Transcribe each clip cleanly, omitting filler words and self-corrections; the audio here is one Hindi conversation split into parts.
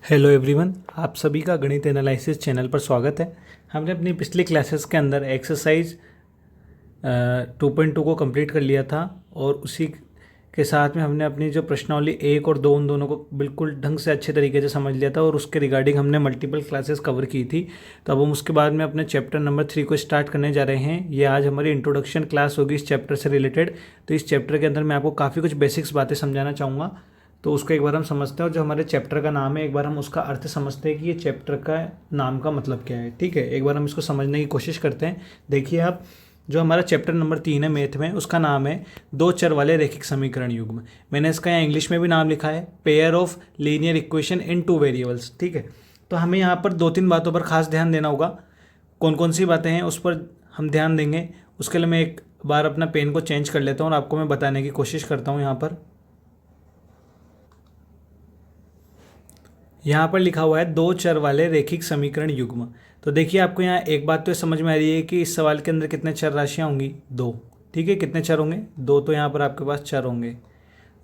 हेलो एवरीवन, आप सभी का गणित एनालिसिस चैनल पर स्वागत है। हमने अपनी पिछली क्लासेस के अंदर एक्सरसाइज 2.2 को कंप्लीट कर लिया था और उसी के साथ में हमने अपनी जो प्रश्नावली 1 और 2 उन दोनों को बिल्कुल ढंग से अच्छे तरीके से समझ लिया था और उसके रिगार्डिंग हमने मल्टीपल क्लासेस कवर की थी। तो अब हम उसके बाद में अपने चैप्टर नंबर 3 को स्टार्ट करने जा रहे हैं। ये आज हमारी इंट्रोडक्शन क्लास होगी इस चैप्टर से रिलेटेड। तो इस चैप्टर के अंदर मैं आपको काफ़ी कुछ बेसिक्स बातें समझाना चाहूँगा। तो उसको एक बार हम समझते हैं और जो हमारे चैप्टर का नाम है एक बार हम उसका अर्थ समझते हैं कि ये चैप्टर का नाम का मतलब क्या है। ठीक है, एक बार हम इसको समझने की कोशिश करते हैं। देखिए आप, जो हमारा चैप्टर नंबर 3 है मैथ में, उसका नाम है दो चर वाले रैखिक समीकरण युग्म। मैंने इसका यहाँ इंग्लिश में भी नाम लिखा है pair of linear equation in two variables. ठीक है, तो हमें यहाँ पर दो तीन बातों पर खास ध्यान देना होगा। कौन कौन सी बातें हैं उस पर हम ध्यान देंगे। उसके लिए मैं एक बार अपना पेन को चेंज कर लेता हूँ और आपको मैं बताने की कोशिश करता हूँ। यहाँ पर लिखा हुआ है दो चर वाले रैखिक समीकरण युग्म। तो देखिए, आपको यहाँ एक बात तो समझ में आ रही है कि इस सवाल के अंदर कितने चर राशियाँ होंगी, दो। ठीक है, कितने चर होंगे, दो। तो यहाँ पर आपके पास चर होंगे।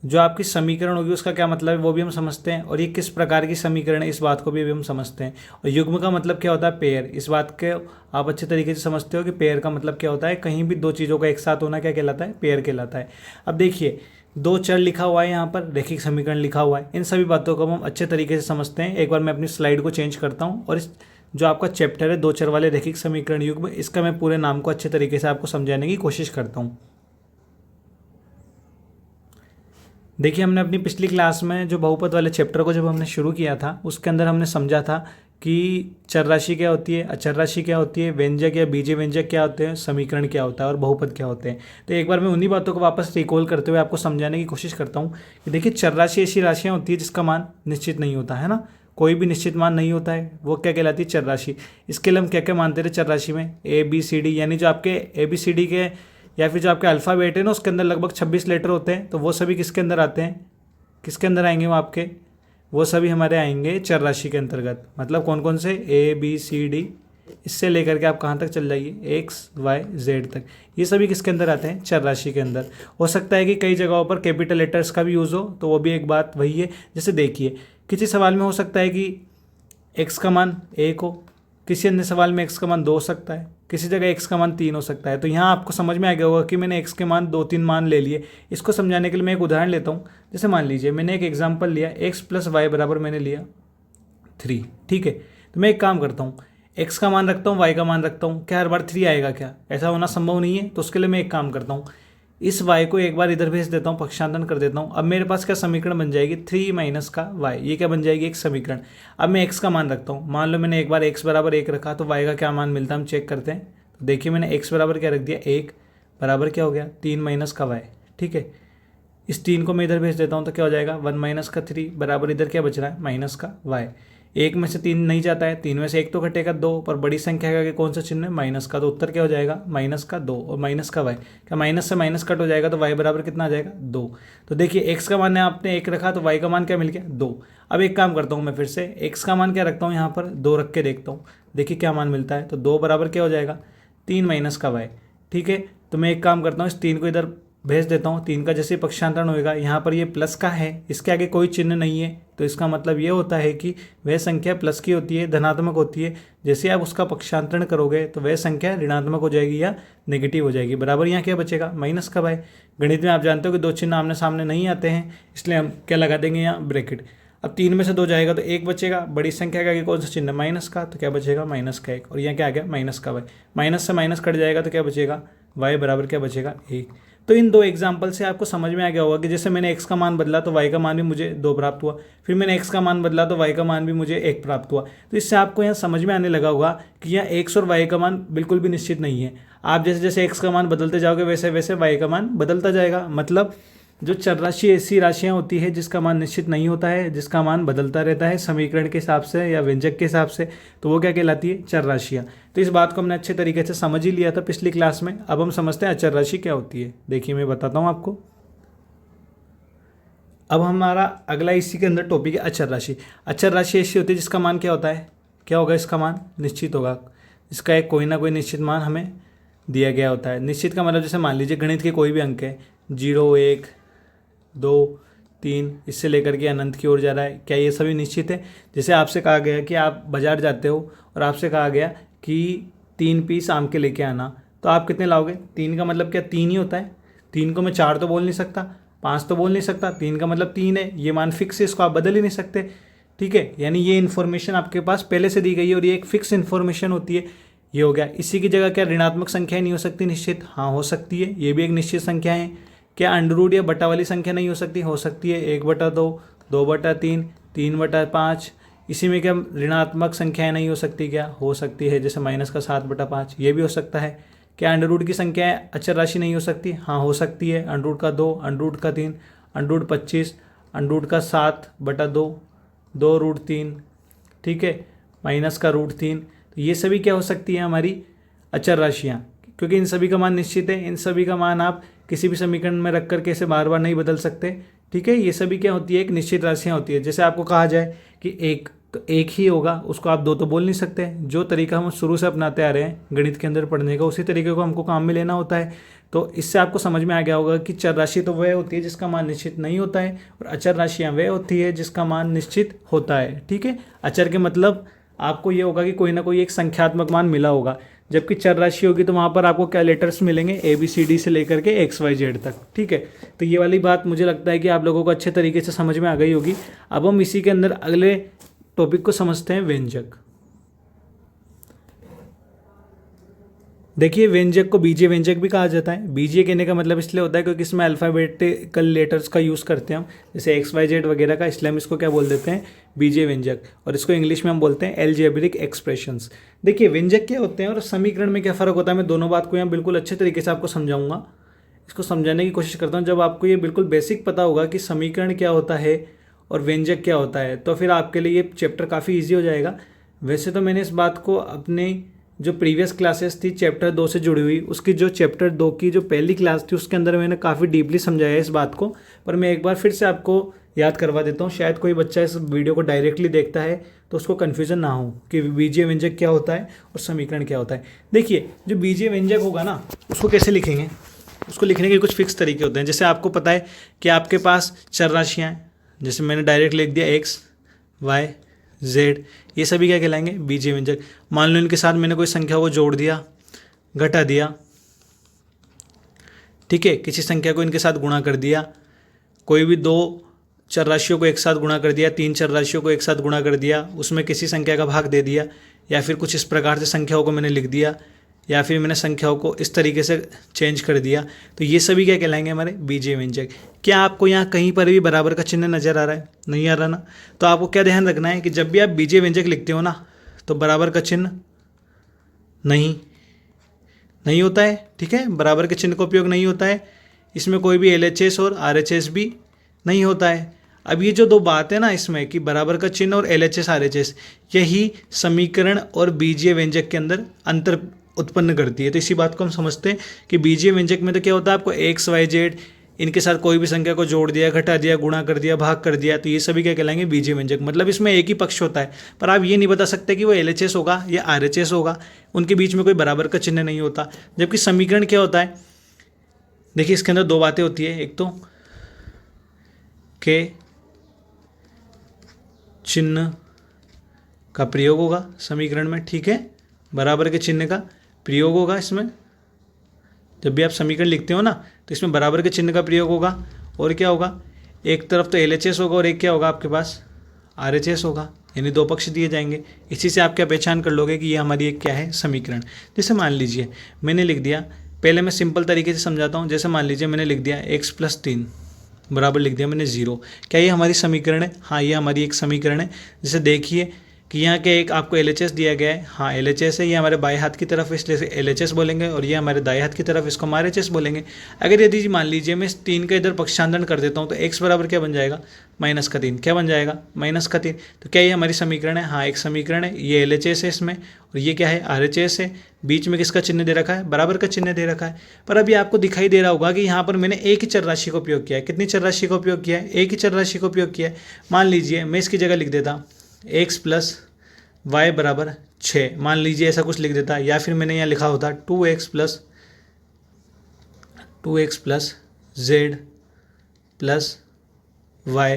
जो आपकी समीकरण होगी उसका क्या मतलब है वो भी हम समझते हैं, और ये किस प्रकार की समीकरण है इस बात को भी हम समझते हैं। और युग्म का मतलब क्या होता है, पेयर। इस बात के आप अच्छे तरीके से समझते हो कि पेयर का मतलब क्या होता है। कहीं भी दो चीज़ों का एक साथ होना क्या कहलाता है, पेयर कहलाता है। अब देखिए, दो चर लिखा हुआ है, यहाँ पर रैखिक समीकरण लिखा हुआ है। इन सभी बातों को हम अच्छे तरीके से समझते हैं। एक बार मैं अपनी स्लाइड को चेंज करता हूँ और इस जो आपका चैप्टर है दो चर वाले रैखिक समीकरण युग्म, इसका मैं पूरे नाम को अच्छे तरीके से आपको समझाने की कोशिश करता हूँ। देखिए, हमने अपनी पिछली क्लास में जो बहुपद वाले चैप्टर को जब हमने शुरू किया था उसके अंदर हमने समझा था कि चर राशि क्या होती है, अचर राशि क्या होती है, व्यंजक या बीजीय व्यंजक क्या होते हैं, समीकरण क्या होता है और बहुपद क्या होते हैं। तो एक बार मैं उन्हीं बातों को वापस रिकॉल करते हुए आपको समझाने की कोशिश करता हूँ कि देखिए, चर राशि ऐसी राशियाँ होती है जिसका मान निश्चित नहीं होता है ना। कोई भी निश्चित मान नहीं होता है, वो क्या कहलाती है, चर राशि। इसके लिए हम क्या क्या मानते थे चर राशि में, ए बी सी डी, यानी जो आपके ए बी सी डी के या फिर जो आपके अल्फ़ाबेट है ना उसके अंदर लगभग 26 लेटर होते हैं। तो वो सभी किसके अंदर आते हैं, किसके अंदर आएंगे वो आपके, वो सभी हमारे आएंगे चर राशि के अंतर्गत। मतलब कौन कौन से, ए बी सी डी, इससे लेकर के आप कहाँ तक चल जाइए, एक्स वाई जेड तक, ये सभी किसके अंदर आते हैं, चर राशि के अंदर। हो सकता है कि कई जगहों पर कैपिटल लेटर्स का भी यूज़ हो, तो वो भी एक बात वही है। जैसे देखिए, किसी सवाल में हो सकता है कि एक्स का मान 1 हो, किसी अन्य सवाल में एक्स का मान 2 हो सकता है, किसी जगह एक्स का मान 3 हो सकता है। तो यहाँ आपको समझ में आ गया होगा कि मैंने एक्स के मान 2-3 मान ले लिए। इसको समझाने के लिए मैं एक उदाहरण लेता हूँ। जैसे मान लीजिए मैंने एक एग्जाम्पल लिया, एक्स प्लस वाई बराबर मैंने लिया 3। ठीक है, तो मैं एक काम करता हूँ, एक्स का मान रखता हूँ, वाई का मान रखता हूँ। क्या हर बार 3 आएगा क्या, ऐसा होना संभव नहीं है। तो उसके लिए मैं एक काम करता हूँ, इस y को एक बार इधर भेज देता हूँ, पक्षांतरण कर देता हूँ। अब मेरे पास क्या समीकरण बन जाएगी, 3 माइनस का y, ये क्या बन जाएगी, एक समीकरण। अब मैं x का मान रखता हूँ, मान लो मैंने एक बार x बराबर 1 रखा, तो y का क्या मान मिलता है हम चेक करते हैं। तो देखिए, मैंने x बराबर क्या रख दिया, 1 बराबर क्या हो गया, 3 माइनस का y। ठीक है, इस 3 को मैं इधर भेज देता हूँ तो क्या हो जाएगा, 1 माइनस का 3 बराबर इधर क्या बच रहा है, माइनस का y। एक में से 3 नहीं जाता है, 3 में से 1 तो घटेगा 2, पर बड़ी संख्या का कौन सा चिन्ह है, माइनस का। तो उत्तर क्या हो जाएगा, माइनस का 2 और माइनस का y। क्या माइनस से माइनस कट हो जाएगा तो y बराबर कितना आ जाएगा, 2। तो देखिए, x का मान आपने 1 रखा तो y का मान क्या मिल गया, 2। अब एक काम करता हूँ मैं फिर से, x का मान क्या रखता हूँ यहाँ पर, 2 रख के देखता हूँ, देखिए क्या मान मिलता है। तो 2 बराबर क्या हो जाएगा, 3 माइनस का y। ठीक है, तो मैं एक काम करता हूँ, इस 3 को इधर भेज देता हूँ। 3 का जैसे पक्षांतरण होएगा, यहाँ पर ये प्लस का है, इसके आगे कोई चिन्ह नहीं है, तो इसका मतलब ये होता है कि वह संख्या प्लस की होती है, धनात्मक होती है। जैसे आप उसका पक्षांतरण करोगे तो वह संख्या ऋणात्मक हो जाएगी या नेगेटिव हो जाएगी। बराबर यहाँ क्या बचेगा, माइनस का y। गणित में आप जानते हो कि दो चिन्ह आमने सामने नहीं आते हैं, इसलिए हम क्या लगा देंगे यहाँ, ब्रैकेट। अब 3 में से 2 जाएगा तो 1 बचेगा, बड़ी संख्या का आगे कौन सा चिन्ह, माइनस का, तो क्या बचेगा, माइनस का 1। और यहाँ क्या आ गया, माइनस का y। माइनस से माइनस कट जाएगा तो क्या बचेगा, y बराबर क्या बचेगा, 1। तो इन दो एग्जाम्पल से आपको समझ में आ गया होगा कि जैसे मैंने x का मान बदला तो y का मान भी मुझे 2 प्राप्त हुआ, फिर मैंने x का मान बदला तो y का मान भी मुझे 1 प्राप्त हुआ। तो इससे आपको यहाँ समझ में आने लगा होगा कि यहाँ x और y का मान बिल्कुल भी निश्चित नहीं है। आप जैसे जैसे x का मान बदलते जाओगे वैसे वैसे y का मान बदलता जाएगा। मतलब जो चर राशि ऐसी राशियाँ होती है जिसका मान निश्चित नहीं होता है, जिसका मान बदलता रहता है समीकरण के हिसाब से या व्यंजक के हिसाब से, तो वो क्या कहलाती है, चर राशियाँ। तो इस बात को हमने अच्छे तरीके से समझ ही लिया था पिछली क्लास में। अब हम समझते हैं अचर राशि क्या होती है। देखिए, मैं बताता हूँ आपको। अब हमारा अगला इसी के अंदर टॉपिक है अचर राशि। अचर राशि ऐसी होती है जिसका मान क्या होता है, क्या होगा, इसका मान निश्चित होगा। इसका एक कोई ना कोई निश्चित मान हमें दिया गया होता है। निश्चित का मतलब जैसे मान लीजिए गणित के कोई भी अंक है, 0, 1, 2, 3, इससे लेकर के अनंत की ओर जा रहा है, क्या ये सभी निश्चित है? जैसे आपसे कहा गया कि आप बाजार जाते हो और आपसे कहा गया कि 3 पीस आम के लेके आना, तो आप कितने लाओगे? 3 का मतलब क्या 3 ही होता है? 3 को मैं 4 तो बोल नहीं सकता, 5 तो बोल नहीं सकता, 3 का मतलब 3 है, ये मान फिक्स है, इसको आप बदल ही नहीं सकते। ठीक है, यानी ये इन्फॉर्मेशन आपके पास पहले से दी गई है और ये एक फिक्स इन्फॉर्मेशन होती है। ये हो गया। इसी की जगह क्या ऋणात्मक संख्या नहीं हो सकती निश्चित? हाँ हो सकती है, ये भी एक निश्चित संख्या है। क्या अंडर रूट या बटा वाली संख्या नहीं हो सकती? हो सकती है, 1/2, 2/3, 3/5। इसी में क्या ऋणात्मक संख्याएं नहीं हो सकती? क्या हो सकती है, जैसे -7/5, ये भी हो सकता है। क्या अंडर रूट की संख्याएं अचर राशि नहीं हो सकती? हाँ हो सकती है, अंडर रूट का 2, अंडर रूट का 3, अंडर रूट 25, अंडर रूट का 7/2, 2√3, ठीक है, -√3। तो ये सभी क्या हो सकती है हमारी अचर राशियाँ, क्योंकि इन सभी का मान निश्चित है। इन सभी का मान आप किसी भी समीकरण में रख करके इसे बार बार नहीं बदल सकते। ठीक है, ये सभी क्या होती है, एक निश्चित राशियाँ होती है। जैसे आपको कहा जाए कि एक, तो एक ही होगा, उसको आप 2 तो बोल नहीं सकते। जो तरीका हम शुरू से अपनाते आ रहे हैं गणित के अंदर पढ़ने का, उसी तरीके को हमको काम में लेना होता है। तो इससे आपको समझ में आ गया होगा कि चर राशि तो वह होती है जिसका मान निश्चित नहीं होता है, और अचर राशियाँ वह होती है जिसका मान निश्चित होता है। ठीक है, अचर के मतलब आपको ये होगा कि कोई ना कोई एक संख्यात्मक मान मिला होगा, जबकि चर राशि होगी तो वहाँ पर आपको क्या लेटर्स मिलेंगे, ABCD से लेकर के XYZ तक। ठीक है, तो ये वाली बात मुझे लगता है कि आप लोगों को अच्छे तरीके से समझ में आ गई होगी। अब हम इसी के अंदर अगले टॉपिक को समझते हैं, व्यंजक। देखिए, व्यंजक को बीजीय व्यंजक भी कहा जाता है। बीजीय कहने का मतलब इसलिए होता है क्योंकि इसमें अल्फ़ाबेटिकल लेटर्स का यूज़ करते हैं हम, जैसे XYZ वगैरह का, इसलिए हम इसको क्या बोल देते हैं, बीजीय व्यंजक। और इसको इंग्लिश में हम बोलते हैं एल्जेब्रिक एक्सप्रेशंस। देखिए, व्यंजक क्या होते हैं और समीकरण में क्या फ़र्क होता है, मैं दोनों बात को यहाँ बिल्कुल अच्छे तरीके से आपको समझाऊंगा। इसको समझाने की कोशिश करता हूँ। जब आपको ये बिल्कुल बेसिक पता होगा कि समीकरण क्या होता है और व्यंजक क्या होता है, तो फिर आपके लिए ये चैप्टर काफ़ी ईजी हो जाएगा। वैसे तो मैंने इस बात को अपने जो प्रीवियस क्लासेस थी चैप्टर 2 से जुड़ी हुई, उसकी जो चैप्टर 2 की जो पहली क्लास थी उसके अंदर मैंने काफ़ी डीपली समझाया इस बात को, पर मैं एक बार फिर से आपको याद करवा देता हूँ। शायद कोई बच्चा इस वीडियो को डायरेक्टली देखता है तो उसको कन्फ्यूजन ना हो कि बीजीय व्यंजक क्या होता है और समीकरण क्या होता है। देखिए, जो बीजीय व्यंजक होगा ना, उसको कैसे लिखेंगे, उसको लिखने के कुछ फिक्स तरीके होते हैं। जैसे आपको पता है कि आपके पास चर राशियाँ हैं, जैसे मैंने डायरेक्ट लिख दिया X, Y, Z, ये सभी क्या कहलाएंगे, बीजीय व्यंजक। मान लो इनके साथ मैंने कोई संख्या को जोड़ दिया, घटा दिया, ठीक है, किसी संख्या को इनके साथ गुणा कर दिया, कोई भी 2 चर राशियों को एक साथ गुणा कर दिया, 3 चर राशियों को एक साथ गुणा कर दिया, उसमें किसी संख्या का भाग दे दिया, या फिर कुछ इस प्रकार से संख्याओं को मैंने लिख दिया, या फिर मैंने संख्याओं को इस तरीके से चेंज कर दिया, तो ये सभी क्या कहलाएंगे, हमारे बीजीय व्यंजक। क्या आपको यहाँ कहीं पर भी बराबर का चिन्ह नजर आ रहा है? नहीं आ रहा ना? तो आपको क्या ध्यान रखना है कि जब भी आप बीजीय व्यंजक लिखते हो ना, तो बराबर का चिन्ह नहीं होता है। ठीक है, बराबर के चिन्ह का उपयोग नहीं होता है। इसमें कोई भी LHS और RHS भी नहीं होता है। अब ये जो 2 बात है ना इसमें, कि बराबर का चिन्ह और LHS RHS, यही समीकरण और बीजीय व्यंजक के अंदर अंतर उत्पन्न करती है। तो इसी बात को हम समझते हैं कि बीजीय व्यंजक में तो क्या होता है, आपको X, Y, Z इनके साथ कोई भी संख्या को जोड़ दिया, घटा दिया, गुणा कर दिया, भाग कर दिया, तो ये सभी क्या कहलाएंगे, बीजीय व्यंजक। मतलब इसमें एक ही पक्ष होता है, पर आप ये नहीं बता सकते कि वो LHS होगा या RHS होगा, उनके बीच में कोई बराबर का चिन्ह नहीं होता। जबकि समीकरण क्या होता है, देखिए इसके अंदर 2 बातें होती है। एक तो के चिन्ह का प्रयोग होगा समीकरण में, ठीक है, बराबर के चिन्ह का प्रयोग होगा इसमें। जब भी आप समीकरण लिखते हो ना, तो इसमें बराबर के चिन्ह का प्रयोग होगा। और क्या होगा, एक तरफ तो LHS होगा और एक क्या होगा आपके पास, RHS होगा, यानी 2 पक्ष दिए जाएंगे। इसी से आप क्या पहचान कर लोगे कि ये हमारी एक क्या है, समीकरण। जैसे मान लीजिए मैंने लिख दिया, पहले मैं सिंपल तरीके से समझाता हूँ। जैसे मान लीजिए मैंने लिख दिया X + 3 बराबर लिख दिया मैंने 0। क्या ये हमारी समीकरण है? हाँ, ये हमारी एक समीकरण है। जैसे देखिए कि यहाँ के एक आपको LHS दिया गया है, हाँ LHS है, ये हमारे बाएं हाथ की तरफ इसलिए LHS बोलेंगे, और ये हमारे दाएं हाथ की तरफ इसको हम RHS बोलेंगे। अगर यदि मान लीजिए मैं इस 3 का इधर पक्षांतरण कर देता हूँ, तो X बराबर क्या बन जाएगा, -3। क्या बन जाएगा, -3। तो क्या ये हमारी समीकरण है? हाँ, एक समीकरण है। ये LHS है इसमें, और ये क्या है, RHS है। बीच में किसका चिन्ह दे रखा है, बराबर का चिन्ह दे रखा है। पर अभी आपको दिखाई दे रहा होगा कि यहाँ पर मैंने एक ही चर राशि का उपयोग किया है। कितनी चर राशि का उपयोग किया है? एक ही चर राशि का उपयोग किया है। मान लीजिए मैं इसकी जगह लिख देता X + Y = 6, मान लीजिए ऐसा कुछ लिख देता, या फिर मैंने यहाँ लिखा होता 2x + Z + y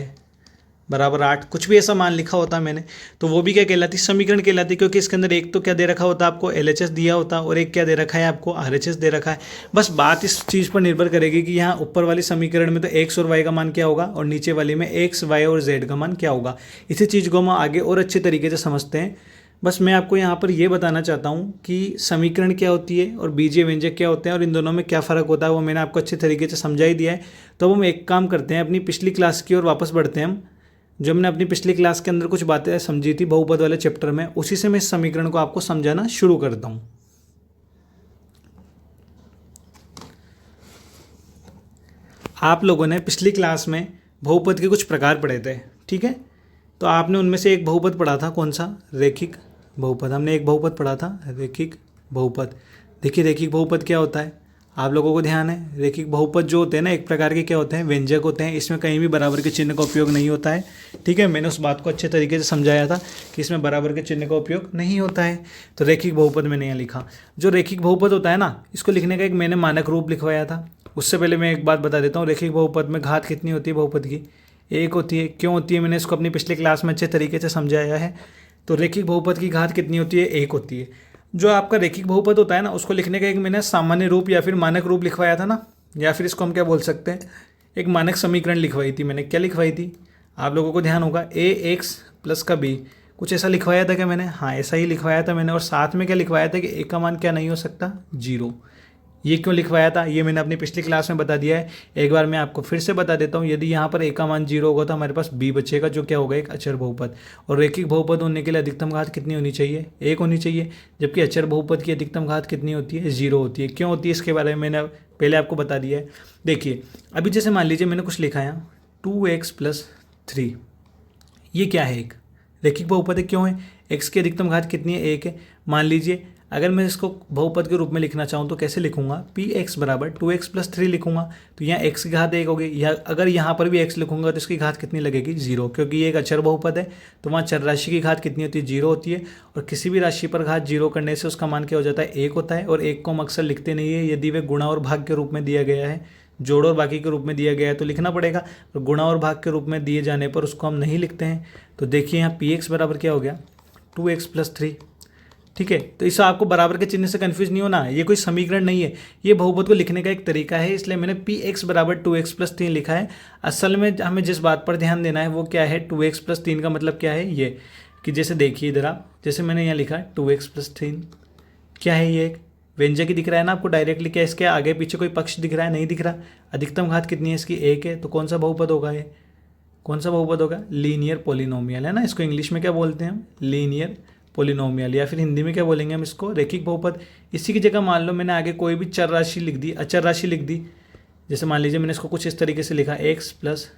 बराबर 8, कुछ भी ऐसा मान लिखा होता मैंने, तो वो भी क्या कहलाती, समीकरण कहलाती, क्योंकि इसके अंदर एक तो क्या दे रखा होता आपको LHS दिया होता और एक क्या दे रखा है आपको RHS दे रखा है। बस बात इस चीज़ पर निर्भर करेगी कि यहाँ ऊपर वाली समीकरण में तो x और y का मान क्या होगा और नीचे वाली में x, y और z का मान क्या होगा। इसी चीज़ को हम आगे और अच्छे तरीके से समझते हैं। बस मैं आपको यहाँ पर ये बताना चाहता हूँ कि समीकरण क्या होती है और बीजीय व्यंजक क्या होते हैं और इन दोनों में क्या फ़र्क होता है, वो मैंने आपको अच्छे तरीके से समझा ही दिया है। तो अब हम एक काम करते हैं, अपनी पिछली क्लास की ओर वापस बढ़ते हैं हम। जो हमने अपनी पिछली क्लास के अंदर कुछ बातें समझी थी बहुपद वाले चैप्टर में, उसी से मैं इस समीकरण को आपको समझाना शुरू करता हूँ। आप लोगों ने पिछली क्लास में बहुपद के कुछ प्रकार पढ़े थे, ठीक है। तो आपने उनमें से एक बहुपद पढ़ा था, कौन सा, रेखिक बहुपद। हमने एक बहुपद पढ़ा था रेखिक बहुपद। देखिए रेखिक बहुपद क्या होता है, आप लोगों को ध्यान है, रेखिक बहुपद जो होते हैं ना एक प्रकार के क्या होते हैं, व्यंजक होते हैं। इसमें कहीं भी बराबर के चिन्ह का उपयोग नहीं होता है, ठीक है। मैंने उस बात को अच्छे तरीके से समझाया था कि इसमें बराबर के चिन्ह का उपयोग नहीं होता है। तो रेखिक बहुपद मैंने यहाँ लिखा। जो रेखिक बहुपद होता है ना, इसको लिखने का एक मैंने मानक रूप लिखवाया था। उससे पहले मैं एक बात बता देता हूँ, रेखिक बहुपद में घात कितनी होती है बहुपद की, एक होती है। क्यों होती है, मैंने इसको अपनी पिछले क्लास में अच्छे तरीके से समझाया है। तो रेखिक बहुपद की घात कितनी होती है, एक होती है। जो आपका रेखिक बहुपद होता है ना, उसको लिखने का एक मैंने सामान्य रूप या फिर मानक रूप लिखवाया था ना, या फिर इसको हम क्या बोल सकते हैं, एक मानक समीकरण लिखवाई थी मैंने। क्या लिखवाई थी, आप लोगों को ध्यान होगा, ax प्लस का b, कुछ ऐसा लिखवाया था क्या मैंने, हाँ ऐसा ही लिखवाया था मैंने। और साथ में क्या लिखवाया था कि a का मान क्या नहीं हो सकता, 0। ये क्यों लिखवाया था, ये मैंने अपनी पिछली क्लास में बता दिया है। एक बार मैं आपको फिर से बता देता हूँ। यदि यहाँ पर a का मान 0 होगा तो हमारे पास b बचेगा, जो क्या होगा, एक अचर बहुपद। और रेखिक बहुपद होने के लिए अधिकतम घात कितनी होनी चाहिए, 1 होनी चाहिए। जबकि अचर बहुपद की अधिकतम घात कितनी होती है, 0 होती है। क्यों होती है, इसके बारे में मैंने पहले आपको बता दिया है। देखिए अभी जैसे मान लीजिए मैंने कुछ लिखा है 2x प्लस 3, ये क्या है, एक रेखिक बहुपद है। क्यों है, x की अधिकतम घात कितनी है, 1 है। मान लीजिए अगर मैं इसको बहुपद के रूप में लिखना चाहूँ तो कैसे लिखूंगा, px बराबर 2x प्लस 3 लिखूंगा। तो यहाँ x की घात 1 होगी, या अगर यहाँ पर भी x लिखूंगा तो इसकी घात कितनी लगेगी, 0, क्योंकि ये एक अचर बहुपद है। तो वहाँ चर राशि की घात कितनी होती है, 0 होती है। और किसी भी राशि पर घात 0 करने से उसका मान क्या हो जाता है, 1 होता है। और 1 को हम अक्सर लिखते नहीं है, यदि वे गुणा और भाग के रूप में दिया गया है, जोड़ और बाकी के रूप में दिया गया है तो लिखना पड़ेगा। और गुणा और भाग के रूप में दिए जाने पर उसको हम नहीं लिखते हैं। तो देखिए यहाँ px बराबर क्या हो गया, 2x प्लस 3, ठीक है। तो इससे आपको बराबर के चिन्ह से कंफ्यूज नहीं होना, ये कोई समीकरण नहीं है, ये बहुपद को लिखने का एक तरीका है। इसलिए मैंने px बराबर 2x प्लस 3 लिखा है। असल में हमें जिस बात पर ध्यान देना है वो क्या है, 2x प्लस 3 का मतलब क्या है, ये कि जैसे देखिए इधर आप, जैसे मैंने यहाँ लिखा है 2x प्लस 3, क्या है, ये एक व्यंजक ही दिख रहा है ना आपको डायरेक्टली। क्या इसके आगे पीछे कोई पक्ष दिख रहा है, नहीं दिख रहा। अधिकतम घात कितनी है इसकी, 1 है। तो कौन सा बहुपद होगा ये, कौन सा बहुपद होगा, लीनियर पोलिनोमियल है ना। इसको इंग्लिश में क्या बोलते हैं हम, लीनियर पोलिनोमियल, या फिर हिंदी में क्या बोलेंगे हम इसको, रेखिक बहुपद। इसी की जगह मान लो मैंने आगे कोई भी चर राशि लिख दी, अचर राशि लिख दी। जैसे मान लीजिए मैंने इसको कुछ इस तरीके से लिखा, x प्लस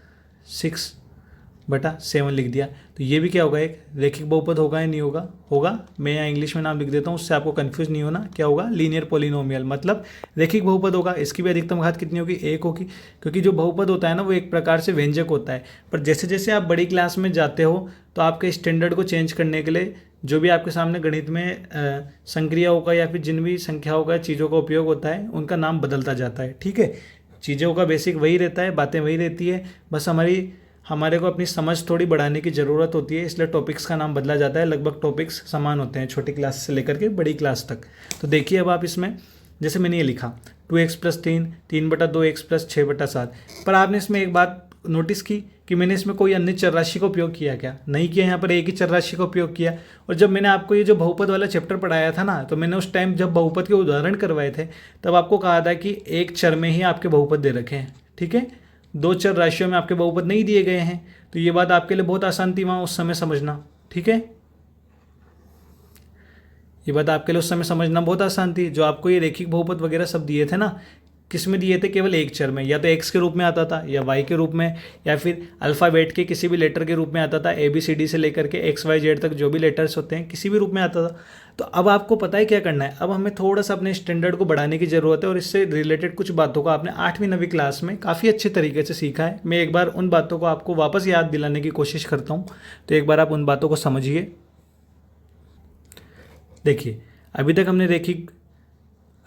6/7 लिख दिया। तो ये भी क्या होगा, एक रेखिक बहुपद होगा या नहीं होगा, होगा। मैं यहाँ इंग्लिश में नाम लिख देता हूँ, उससे आपको कंफ्यूज नहीं होना। क्या होगा, लीनियर पोलिनोमियल, मतलब रेखिक बहुपद होगा। इसकी भी अधिकतम घात कितनी होगी, 1 होगी। क्योंकि जो बहुपद होता है ना वो एक प्रकार से व्यंजक होता है। पर जैसे जैसे आप बड़ी क्लास में जाते हो तो आपके स्टैंडर्ड को चेंज करने के लिए जो भी आपके सामने गणित में संक्रियाओं का या फिर जिन भी संख्याओं का चीज़ों का उपयोग होता है उनका नाम बदलता जाता है, ठीक है। चीज़ों का बेसिक वही रहता है, बातें वही रहती है, बस हमारे को अपनी समझ थोड़ी बढ़ाने की ज़रूरत होती है, इसलिए टॉपिक्स का नाम बदला जाता है। लगभग टॉपिक्स समान होते हैं छोटी क्लास से लेकर के बड़ी क्लास तक। तो देखिए अब आप इसमें, जैसे मैंने ये लिखा 2x प्लस 3, 3/2x प्लस 6/7, पर आपने इसमें एक बात नोटिस की कि मैंने इसमें कोई अन्य चर राशि का उपयोग किया क्या, नहीं किया। यहाँ पर एक ही चर राशि का उपयोग किया। और जब मैंने आपको ये जो बहुपद वाला चैप्टर पढ़ाया था ना, तो मैंने उस टाइम जब बहुपद के उदाहरण करवाए थे तब आपको कहा था कि एक चर में ही आपके बहुपद दे रखे हैं, ठीक है। 2 चर राशियों में आपके बहुपद नहीं दिए गए हैं। तो ये बात आपके लिए बहुत आसान थी वहाँ उस समय समझना, ठीक है। ये बात आपके लिए उस समय समझना बहुत आसान थी। जो आपको ये रेखिक बहुपद वगैरह सब दिए थे ना, किस में दिए थे, केवल एक चर में, या तो x के रूप में आता था, या y के रूप में, या फिर अल्फ़ाबेट के किसी भी लेटर के रूप में आता था। ABCD से लेकर के XYZ तक जो भी लेटर्स होते हैं किसी भी रूप में आता था। तो अब आपको पता है क्या करना है, अब हमें थोड़ा सा अपने स्टैंडर्ड को बढ़ाने की ज़रूरत है। और इससे रिलेटेड कुछ बातों को आपने 8वीं 9वीं क्लास में काफ़ी अच्छे तरीके से सीखा है। मैं एक बार उन बातों को आपको वापस याद दिलाने की कोशिश करता हूँ, तो एक बार आप उन बातों को समझिए। देखिए अभी तक हमने रेखिक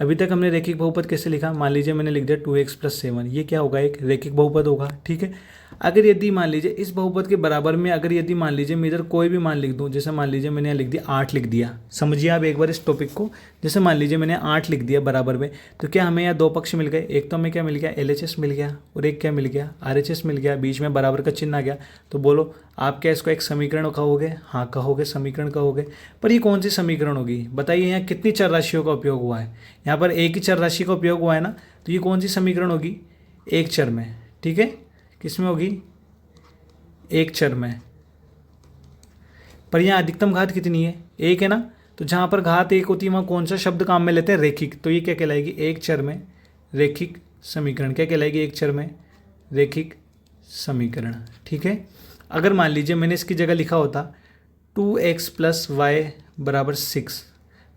अभी तक हमने रेखिक बहुपद कैसे लिखा, मान लीजिए मैंने लिख दिया 2x+7, ये क्या होगा, एक रेखिक बहुपद होगा। ठीक है, अगर यदि मान लीजिए इस बहुपद के बराबर में अगर यदि मान लीजिए मैं इधर कोई भी मान लिख दूं, जैसे मान लीजिए मैंने यहाँ लिख दिया 8 लिख दिया, समझिए आप एक बार इस टॉपिक को, जैसे मान लीजिए मैंने 8 लिख दिया बराबर में, तो क्या हमें यहाँ दो पक्ष मिल गए, एक तो हमें क्या मिल गया LHS मिल गया और एक क्या मिल गया RHS मिल गया, बीच में बराबर का चिन्ह आ गया। तो बोलो आप क्या इसको एक समीकरण कहोगे, हाँ कहोगे, समीकरण कहोगे। पर ये कौन सी समीकरण होगी बताइए, यहाँ कितनी चर राशियों का उपयोग हुआ है, यहाँ पर एक ही चर राशि का उपयोग हुआ है ना, तो ये कौन सी समीकरण होगी, एक चर में। ठीक है, किस में होगी, एक चर में। पर यहाँ अधिकतम घात कितनी है, एक है ना, तो जहाँ पर घात एक होती है वहाँ कौन सा शब्द काम में लेते हैं, रेखिक। तो ये क्या कहलाएगी, एक चर में रेखिक समीकरण। क्या कहलाएगी, एक चर में रेखिक समीकरण। ठीक है, अगर मान लीजिए मैंने इसकी जगह लिखा होता 2x + y = 6,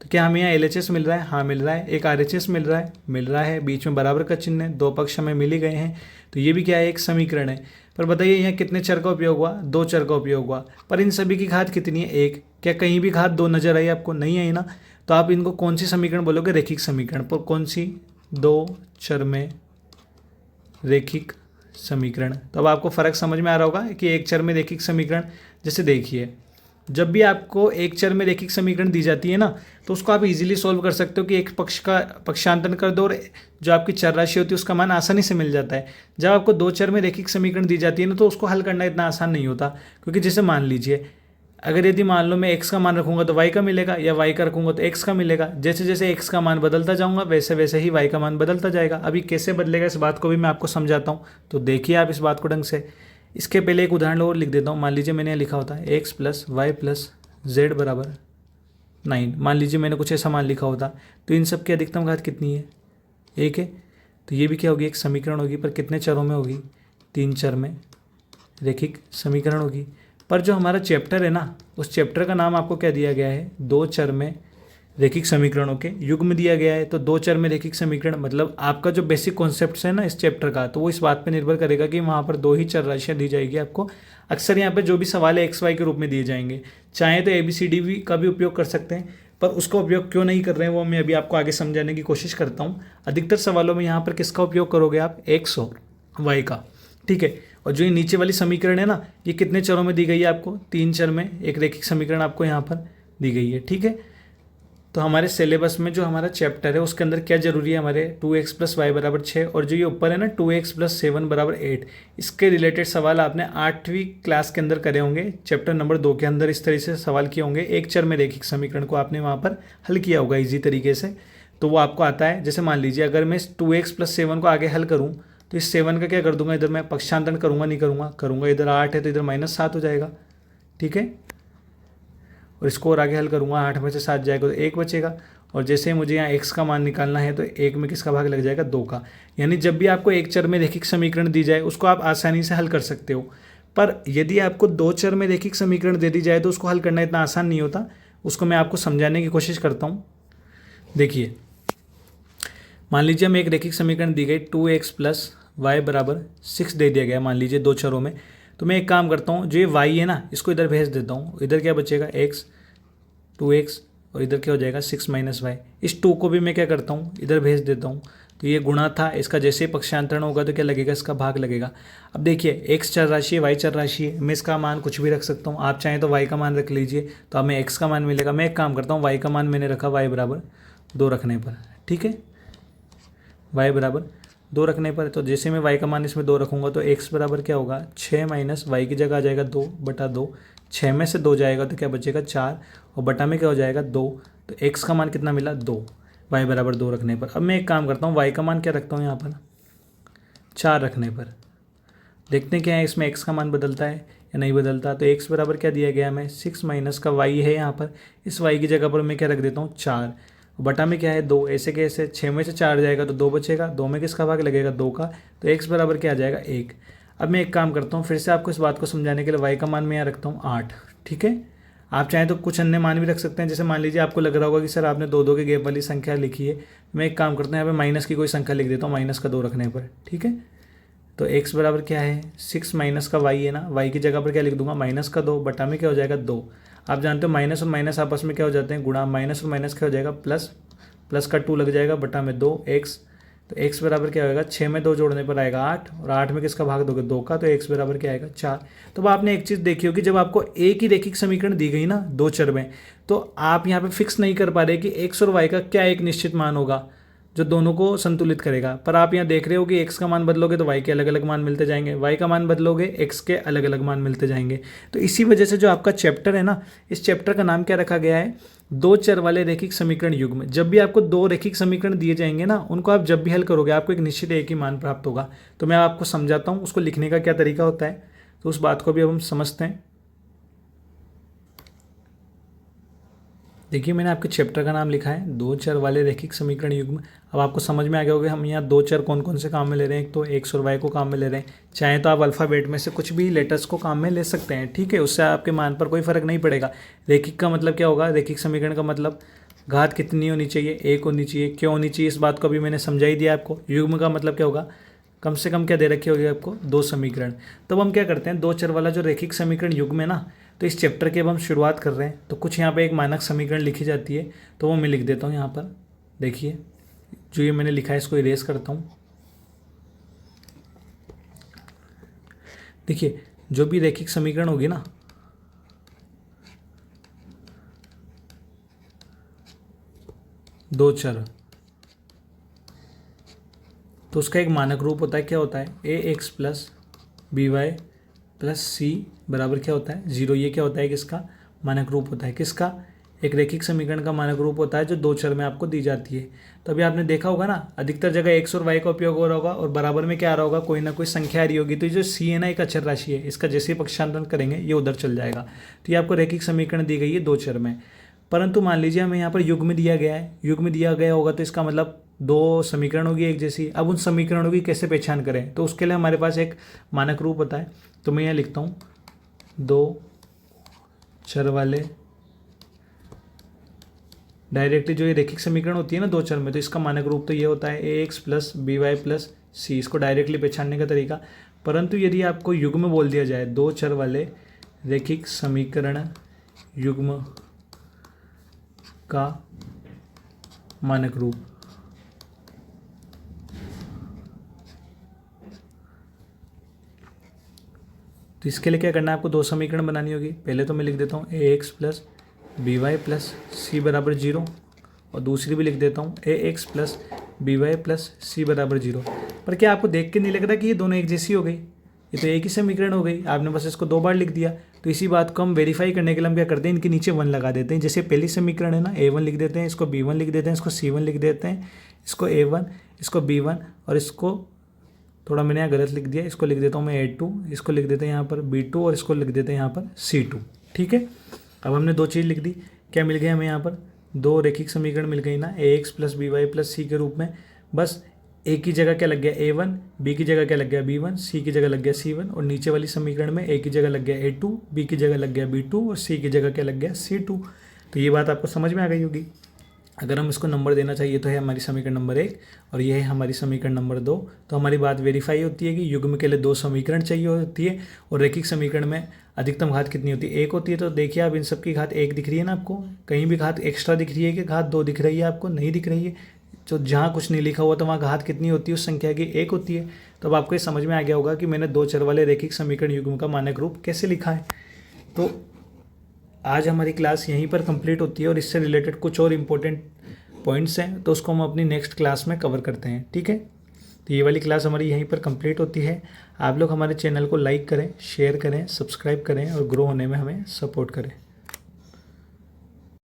तो क्या हमें यहाँ LHS मिल रहा है, हाँ मिल रहा है, एक RHS मिल रहा है, बीच में बराबर का चिन्ह है, दो पक्ष हमें मिल ही गए हैं, तो ये भी क्या है, एक समीकरण है। पर बताइए यहाँ कितने चर का उपयोग हुआ, दो चर का उपयोग हुआ, पर इन सभी की घात कितनी है, एक। क्या कहीं भी घात दो नजर आई आपको, नहीं आई ना, तो आप इनको कौन सी समीकरण बोलोगे, रेखिक समीकरण। पर कौन सी, दो चर में रेखिक समीकरण। तो अब आपको फर्क समझ में आ रहा होगा कि एक चर में रेखिक समीकरण, जैसे देखिए जब भी आपको एक चर में रेखिक समीकरण दी जाती है ना, तो उसको आप इजीली सॉल्व कर सकते हो कि एक पक्ष का पक्षांतरण कर दो और जो आपकी चर राशि होती है उसका मान आसानी से मिल जाता है। जब आपको दो चर में रेखिक समीकरण दी जाती है ना, तो उसको हल करना इतना आसान नहीं होता, क्योंकि जैसे मान लीजिए अगर यदि मान लो मैं x का मान रखूंगा तो y का मिलेगा, या y का रखूंगा तो x का मिलेगा। जैसे जैसे x का मान बदलता जाऊंगा वैसे वैसे ही y का मान बदलता जाएगा। अभी कैसे बदलेगा इस बात को भी मैं आपको समझाता हूँ, तो देखिए आप इस बात को ढंग से। इसके पहले एक उदाहरण और लिख देता हूँ। मान लीजिए मैंने यहाँ लिखा होता है x + y + z = 9। मान लीजिए मैंने कुछ ऐसा मान लिखा होता, तो इन सब की अधिकतम घात कितनी है, एक है। तो ये भी क्या होगी, एक समीकरण होगी, पर कितने चरों में होगी, तीन चर में रेखिक समीकरण होगी। पर जो हमारा चैप्टर है ना, उस चैप्टर का नाम आपको क्या दिया गया है, दो चर में रेखिक समीकरणों के युग्म दिया गया है। तो दो चर में रेखिक समीकरण मतलब आपका जो बेसिक कॉन्सेप्ट्स है ना इस चैप्टर का, तो वो इस बात पे निर्भर करेगा कि वहाँ पर दो ही चर राशियाँ दी जाएगी आपको। अक्सर यहाँ पे जो भी सवाल है XY के रूप में दिए जाएंगे। चाहे तो ABCD भी का भी उपयोग कर सकते हैं, पर उसका उपयोग क्यों नहीं कर रहे हैं वो मैं अभी आपको आगे समझाने की कोशिश करता हूँ। अधिकतर सवालों में यहाँ पर किसका उपयोग करोगे आप, X और Y का। ठीक है, और जो ये नीचे वाली समीकरण है ना, ये कितने चरों में दी गई है आपको, तीन चर में एक रेखिक समीकरण आपको यहाँ पर दी गई है। ठीक है, तो हमारे सिलेबस में जो हमारा चैप्टर है उसके अंदर क्या जरूरी है, हमारे 2x + y = 6 और जो ये ऊपर है ना 2x + 7 = 8, इसके रिलेटेड सवाल आपने 8वीं क्लास के अंदर करे होंगे। चैप्टर नंबर 2 के अंदर इस तरह से सवाल किए होंगे। एक चर में रेखिक समीकरण को आपने वहाँ पर हल किया होगा ईजी तरीके से, तो वो आपको आता है। जैसे मान लीजिए अगर मैं 2x + 7 को आगे हल करूँ, तो इस 7 का क्या कर दूंगा, इधर मैं पक्षांतरण करूँगा, नहीं करूँगा, इधर 8 है तो इधर -7 हो जाएगा। ठीक है, और इसको और आगे हल करूँगा, 8 में से 7 जाएगा तो 1 बचेगा। और जैसे ही मुझे यहाँ x का मान निकालना है तो 1 में किसका भाग लग जाएगा, 2 का। यानी जब भी आपको एक चर में रेखिक समीकरण दी जाए उसको आप आसानी से हल कर सकते हो। पर यदि आपको दो चर में रेखिक समीकरण दे दी जाए तो उसको हल करना इतना आसान नहीं होता। उसको मैं आपको समझाने की कोशिश करता हूँ। देखिए मान लीजिए हमें एक रेखिक समीकरण दी गई 2x + y = 6 दे दिया गया, मान लीजिए दो चरों में। तो मैं एक काम करता हूँ, जो ये y है ना इसको इधर भेज देता हूँ। इधर क्या बचेगा, x 2x और इधर क्या हो जाएगा 6 - y। इस 2 को भी मैं क्या करता हूँ, इधर भेज देता हूँ। तो ये गुणा था, इसका जैसे ही पक्षांतरण होगा तो क्या लगेगा, इसका भाग लगेगा। अब देखिए x चर राशि है, y चर राशि है, मैं इसका मान कुछ भी रख सकता हूँ। आप चाहें तो y का मान रख लीजिए, तो हमें x का मान मिलेगा। मैं एक काम करता हूँ, y का मान मैंने रखा y = 2 रखने पर। ठीक है, y = 2 रखने पर, तो जैसे मैं y का मान इसमें 2 रखूँगा तो x बराबर क्या होगा, 6 - y की जगह आ जाएगा 2/2। 6 में से 2 जाएगा तो क्या बचेगा, 4, और बटा में क्या हो जाएगा 2। तो x का मान कितना मिला, 2, y = 2 रखने पर। अब मैं एक काम करता हूँ, y का मान क्या रखता हूँ यहाँ पर, 4 रखने पर। देखते हैं क्या है इसमें x का मान बदलता है या नहीं बदलता। तो x बराबर क्या दिया गया हमें, 6 माइनस का y है यहाँ पर। इस y की जगह पर मैं क्या रख देता हूँ, 4, बटा में क्या है 2। ऐसे कैसे, 6 में से 4 जाएगा तो 2 बचेगा, 2 में किसका भाग लगेगा, 2 का। तो x बराबर क्या आ जाएगा, 1। अब मैं एक काम करता हूँ, फिर से आपको इस बात को समझाने के लिए y का मान मैं यहाँ रखता हूँ 8। ठीक है, आप चाहें तो कुछ अन्य मान भी रख सकते हैं। जैसे मान लीजिए आपको लग रहा होगा कि सर आपने 2 के गैप वाली संख्या लिखी है, मैं एक काम करता हूँ यहाँ पे माइनस की कोई संख्या लिख देता हूँ, -2 रखने पर। ठीक है, तो x बराबर क्या है, 6 माइनस का y है ना, y की जगह पर क्या लिख दूंगा, -2 बटा में क्या हो जाएगा 2। आप जानते हो माइनस और माइनस आपस में क्या हो जाते हैं, गुणा। माइनस और माइनस क्या हो जाएगा, प्लस। प्लस का 2 लग जाएगा बटा में 2 x, तो x बराबर क्या होगा 6 में 2 जोड़ने पर आएगा 8, और 8 में किसका भाग दोगे 2 का, तो x बराबर क्या आएगा 4। तो अब आपने एक चीज़ देखी होगी, जब आपको एक ही रैखिक समीकरण दी गई ना दो चर में, तो आप यहाँ पे फिक्स नहीं कर पा रहे कि x और y का क्या एक निश्चित मान होगा जो दोनों को संतुलित करेगा। पर आप यहाँ देख रहे हो कि x का मान बदलोगे तो y के अलग अलग मान मिलते जाएंगे, y का मान बदलोगे x के अलग अलग मान मिलते जाएंगे। तो इसी वजह से जो आपका चैप्टर है ना, इस चैप्टर का नाम क्या रखा गया है, दो चर वाले रैखिक समीकरण युग्म। जब भी आपको दो रैखिक समीकरण दिए जाएंगे ना, उनको आप जब भी हल करोगे आपको एक निश्चित एक ही मान प्राप्त होगा। तो मैं आपको समझाता हूँ उसको लिखने का क्या तरीका होता है, तो उस बात को भी अब हम समझते हैं। देखिए मैंने आपके चैप्टर का नाम लिखा है दो चर वाले रैखिक समीकरण युग्म। अब आपको समझ में आ गया होगा हम यहाँ दो चर कौन कौन से काम में ले रहे हैं। एक तो x और y को काम में ले रहे हैं, चाहे तो आप अल्फ़ाबेट में से कुछ भी लेटर्स को काम में ले सकते हैं, ठीक है, उससे आपके मान पर कोई फर्क नहीं पड़ेगा। रैखिक का मतलब क्या होगा, रैखिक समीकरण का मतलब घात कितनी होनी चाहिए, एक होनी चाहिए। क्यों होनी चाहिए इस बात को अभी मैंने समझा ही दिया आपको। युग्म का मतलब क्या होगा, कम से कम क्या दे रखी होगी आपको, दो समीकरण। तब हम क्या करते हैं, दो चर वाला जो रैखिक समीकरण युग्म है ना, तो इस चैप्टर की अब हम शुरुआत कर रहे हैं। तो कुछ यहाँ पे एक मानक समीकरण लिखी जाती है, तो वो मैं लिख देता हूँ यहाँ पर। देखिए जो ये मैंने लिखा है इसको इरेज करता हूँ। देखिए जो भी रैखिक समीकरण होगी ना, दो चर, तो उसका एक मानक रूप होता है। क्या होता है, ax plus b y plus c बराबर क्या होता है 0। ये क्या होता है, किसका मानक रूप होता है, किसका, एक रैखिक समीकरण का मानक रूप होता है जो दो चर में आपको दी जाती है। तो अभी आपने देखा होगा ना, अधिकतर जगह x और y का उपयोग हो रहा होगा और बराबर में क्या आ रहा होगा, कोई ना कोई संख्या आ रही होगी। तो ये जो c है ना, एक अचर राशि है, इसका जैसे ही पक्षांतरण करेंगे ये उधर चल जाएगा। तो ये आपको रैखिक समीकरण दी गई है दो चर में। परंतु मान लीजिए हमें यहाँ पर युग्म दिया गया है, युग्म दिया गया होगा तो इसका मतलब दो समीकरण होगी एक जैसी। अब उन समीकरणों की कैसे पहचान करें, तो उसके लिए हमारे पास एक मानक रूप होता है। तो मैं यहाँ लिखता हूँ दो चर वाले, डायरेक्टली जो ये रैखिक समीकरण होती है ना दो चर में, तो इसका मानक रूप तो ये होता है ax plus b y plus c. इसको डायरेक्टली पहचानने का तरीका। परंतु यदि आपको युग्म बोल दिया जाए, दो चर वाले रैखिक समीकरण युग्म का मानक रूप, तो इसके लिए क्या करना है, आपको दो समीकरण बनानी होगी। पहले तो मैं लिख देता हूँ ax plus b y plus c बराबर 0, और दूसरी भी लिख देता हूँ ax plus b y plus c बराबर 0। पर क्या आपको देख के नहीं लग रहा कि ये दोनों एक जैसी हो गई, ये तो एक ही समीकरण हो गई। आपने बस इसको दो बार लिख दिया। तो इसी बात को हम वेरीफाई करने के लिए हम क्या करते हैं, इनके नीचे 1 लगा देते हैं। जैसे पहली समीकरण है ना, a1 लिख देते हैं, इसको b1 लिख देते हैं, इसको c1 लिख देते हैं, इसको a1, इसको b1, और इसको थोड़ा मैंने यहाँ गलत लिख दिया, इसको लिख देता हूँ मैं a2, इसको लिख देते हैं यहाँ पर b2, और इसको लिख देते हैं यहाँ पर c2। ठीक है, अब हमने दो चीज़ लिख दी। क्या मिल गया हमें यहाँ पर, दो रैखिक समीकरण मिल गई ना, ax plus b y plus c के रूप में। बस a की जगह क्या लग गया a1, b की जगह क्या लग गया b1, c की जगह लग गया c1, और नीचे वाली समीकरण में a की जगह लग गया a2, b की जगह लग गया b2, और c की जगह क्या लग गया c2। तो ये बात आपको समझ में आ गई होगी। अगर हम इसको नंबर देना चाहिए तो है हमारी समीकरण नंबर 1, और ये है हमारी समीकरण नंबर 2। तो हमारी बात वेरीफाई होती है कि युग्म के लिए दो समीकरण चाहिए होती है, और रैखिक समीकरण में अधिकतम घात कितनी होती है, 1 होती है। तो देखिए आप इन सब की घात 1 दिख रही है ना आपको, कहीं भी घात एक्स्ट्रा दिख रही है कि घात 2 दिख रही है आपको, नहीं दिख रही है। तो जहाँ कुछ नहीं लिखा हुआ तो वहाँ घात कितनी होती है उस संख्या की, 1 होती है। तो अब आपको ये समझ में आ गया होगा कि मैंने दो चर वाले रैखिक समीकरण युग्म का मानक रूप कैसे लिखा है। तो आज हमारी क्लास यहीं पर कंप्लीट होती है, और इससे रिलेटेड कुछ और इम्पोर्टेंट पॉइंट्स हैं तो उसको हम अपनी नेक्स्ट क्लास में कवर करते हैं। ठीक है, तो ये वाली क्लास हमारी यहीं पर कंप्लीट होती है। आप लोग हमारे चैनल को लाइक करें, शेयर करें, सब्सक्राइब करें, और ग्रो होने में हमें सपोर्ट करें।